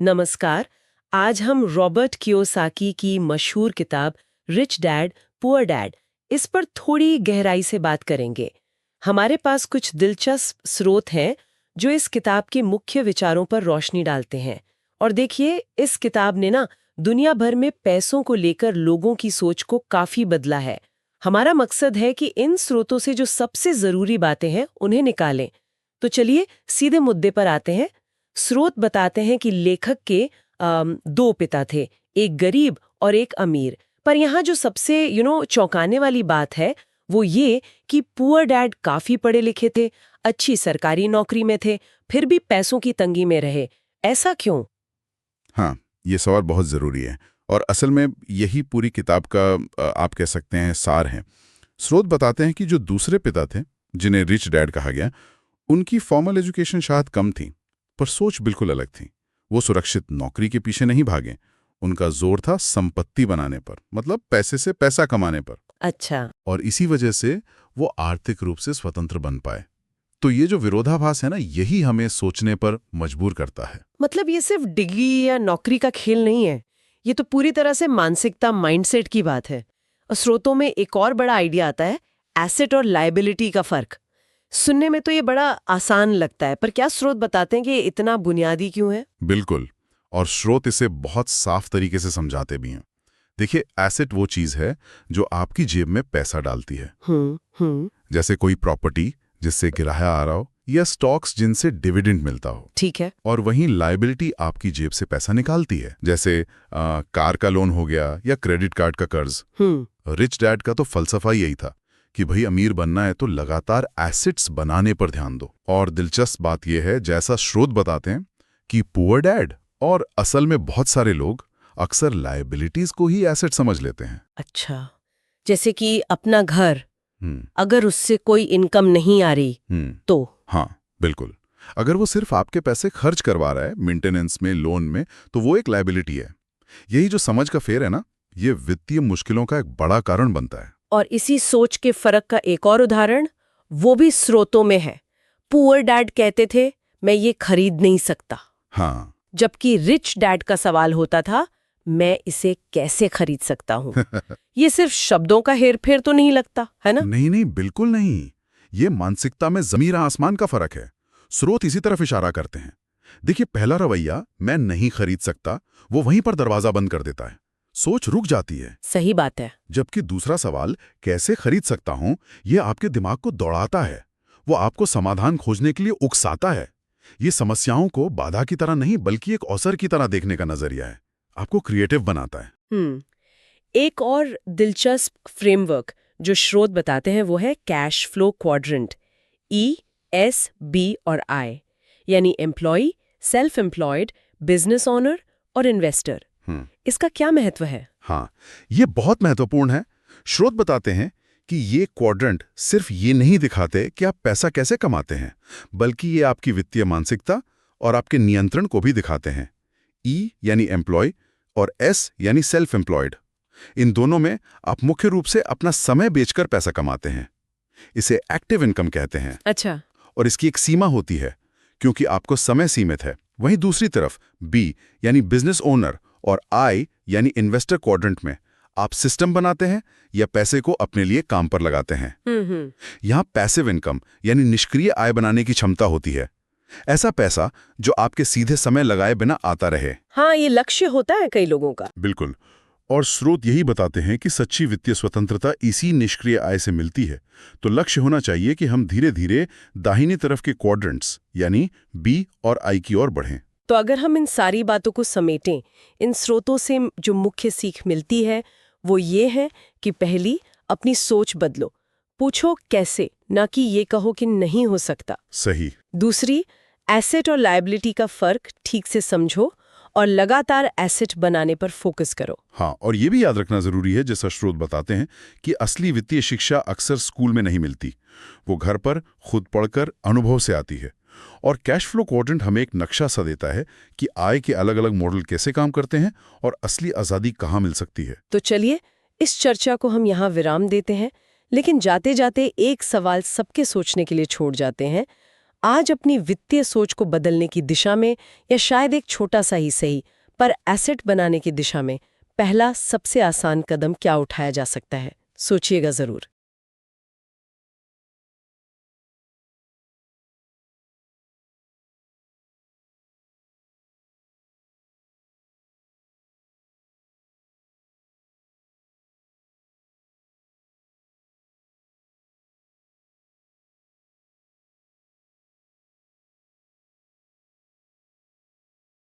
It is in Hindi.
नमस्कार। आज हम रॉबर्ट कियोसाकी की मशहूर किताब रिच डैड पुअर डैड इस पर थोड़ी गहराई से बात करेंगे। हमारे पास कुछ दिलचस्प स्रोत हैं जो इस किताब के मुख्य विचारों पर रोशनी डालते हैं। और देखिए, इस किताब ने ना दुनिया भर में पैसों को लेकर लोगों की सोच को काफी बदला है। हमारा मकसद है कि इन स्रोतों से जो सबसे जरूरी बातें हैं उन्हें निकालें। तो चलिए सीधे मुद्दे पर आते हैं। स्रोत बताते हैं कि लेखक के दो पिता थे, एक गरीब और एक अमीर। पर यहाँ जो सबसे चौंकाने वाली बात है वो ये कि पुअर डैड काफी पढ़े लिखे थे, अच्छी सरकारी नौकरी में थे, फिर भी पैसों की तंगी में रहे। ऐसा क्यों? हाँ, ये सवाल बहुत ज़रूरी है और असल में यही पूरी किताब का आप कह सकते हैं सार है। स्रोत बताते हैं कि जो दूसरे पिता थे, जिन्हें रिच डैड कहा गया, उनकी फॉर्मल एजुकेशन शायद कम थी, पर सोच बिल्कुल अलग थी। वो सुरक्षित नौकरी के पीछे नहीं भागे। उनका जोर था संपत्ति बनाने पर, मतलब पैसे से पैसा कमाने पर। अच्छा। और इसी वजह से वो आर्थिक रूप से स्वतंत्र बन पाए। तो ये जो विरोधाभास है ना, यही हमें सोचने पर मजबूर करता है। मतलब ये सिर्फ डिग्री या नौकरी का खेल नहीं है, ये तो पूरी तरह से मानसिकता, माइंडसेट की बात है। और स्रोतों में एक और बड़ा आइडिया आता है, एसेट और लायबिलिटी का फर्क। सुनने में तो ये बड़ा आसान लगता है, पर क्या स्रोत बताते हैं कि ये इतना बुनियादी क्यों है? बिल्कुल, और स्रोत इसे बहुत साफ तरीके से समझाते भी हैं। देखिए, एसेट वो चीज है जो आपकी जेब में पैसा डालती है। जैसे कोई प्रॉपर्टी जिससे किराया आ रहा हो, या स्टॉक्स जिनसे डिविडेंड मिलता हो। ठीक है। और वहीं लायबिलिटी आपकी जेब से पैसा निकालती है, जैसे कार का लोन हो गया या क्रेडिट कार्ड का कर्ज। रिच डैड का तो फलसफा यही था कि भाई अमीर बनना है तो लगातार एसेट्स बनाने पर ध्यान दो। और दिलचस्प बात यह है, जैसा स्रोत बताते हैं, कि पुअर डैड और असल में बहुत सारे लोग अक्सर लायबिलिटीज को ही एसेट समझ लेते हैं। अच्छा, जैसे कि अपना घर, अगर उससे कोई इनकम नहीं आ रही तो? हाँ, बिल्कुल। अगर वो सिर्फ आपके पैसे खर्च करवा रहा है मेंटेनेंस में, लोन में, तो वो एक लायबिलिटी है। यही जो समझ का फेर है ना, ये वित्तीय मुश्किलों का एक बड़ा कारण बनता है। और इसी सोच के फर्क का एक और उदाहरण, वो भी स्रोतों में है। पुअर डैड कहते थे, मैं ये खरीद नहीं सकता। हाँ। जबकि रिच डैड का सवाल होता था, मैं इसे कैसे खरीद सकता हूँ? ये सिर्फ शब्दों का हेरफेर तो नहीं लगता, है ना? नहीं नहीं, बिल्कुल नहीं। ये मानसिकता में जमीन आसमान का फर्क है। स्रोत इसी तरफ इशारा करते हैं। देखिए, पहला रवैया, मैं नहीं खरीद सकता, वो वहीं पर दरवाजा बंद कर देता है। सोच रुक जाती है। सही बात है। जबकि दूसरा सवाल, कैसे खरीद सकता हूं, ये आपके दिमाग को दौड़ाता है। वो आपको समाधान खोजने के लिए उकसाता है। ये समस्याओं को बाधा की तरह नहीं, बल्कि एक अवसर की तरह देखने का नजरिया है। आपको क्रिएटिव बनाता है। एक और दिलचस्प फ्रेमवर्क जो स्रोत बताते हैं वो है cash flow quadrant, E, S, B और आई, यानी employ, self employed, business owner और इन्वेस्टर। इसका क्या महत्व है? हाँ, ये बहुत महत्वपूर्ण है। स्रोत बताते हैं कि ये क्वाड्रेंट सिर्फ ये नहीं दिखाते कि आप पैसा कैसे कमाते हैं, बल्कि ये आपकी वित्तीय मानसिकता और आपके नियंत्रण को भी दिखाते हैं। ई यानी एम्प्लॉय और एस यानी सेल्फ एम्प्लॉयड। इन दोनों में आप मुख्य रूप से अपना समय बेचकर पैसा कमाते हैं। इसे एक्टिव इनकम कहते हैं। अच्छा। और इसकी एक सीमा होती है, क्योंकि आपको समय सीमित है। वहीं दूसरी तरफ बी यानी बिजनेस ओनर और आई यानी इन्वेस्टर क्वाड्रेंट में आप सिस्टम बनाते हैं या पैसे को अपने लिए काम पर लगाते हैं। यहां पैसिव इनकम यानी निष्क्रिय आय बनाने की क्षमता होती है। ऐसा पैसा जो आपके सीधे समय लगाए बिना आता रहे। हाँ, ये लक्ष्य होता है कई लोगों का। बिल्कुल। और स्रोत यही बताते हैं कि सच्ची वित्तीय स्वतंत्रता इसी निष्क्रिय आय से मिलती है। तो लक्ष्य होना चाहिए कि हम धीरे धीरे दाहिनी तरफ के क्वाड्रेंट्स यानी बी और आई की ओर बढ़ें। तो अगर हम इन सारी बातों को समेटें, इन स्रोतों से जो मुख्य सीख मिलती है वो ये है कि पहली, अपनी सोच बदलो। पूछो कैसे, ना कि ये कहो कि नहीं हो सकता। सही। दूसरी, एसेट और लायबिलिटी का फर्क ठीक से समझो और लगातार एसेट बनाने पर फोकस करो। हाँ, और ये भी याद रखना जरूरी है, जैसा स्रोत बताते हैं, कि असली वित्तीय शिक्षा अक्सर स्कूल में नहीं मिलती। वो घर पर खुद पढ़कर अनुभव से आती है। और कैश फ्लो क्वाड्रेंट हमें एक नक्शा सा देता है कि आय के अलग अलग मॉडल कैसे काम करते हैं और असली आज़ादी कहाँ मिल सकती है। तो चलिए, इस चर्चा को हम यहाँ विराम देते हैं, लेकिन जाते जाते एक सवाल सबके सोचने के लिए छोड़ जाते हैं। आज अपनी वित्तीय सोच को बदलने की दिशा में, या शायद एक छोटा सा ही सही पर एसेट बनाने की दिशा में, पहला सबसे आसान कदम क्या उठाया जा सकता है? सोचिएगा जरूर।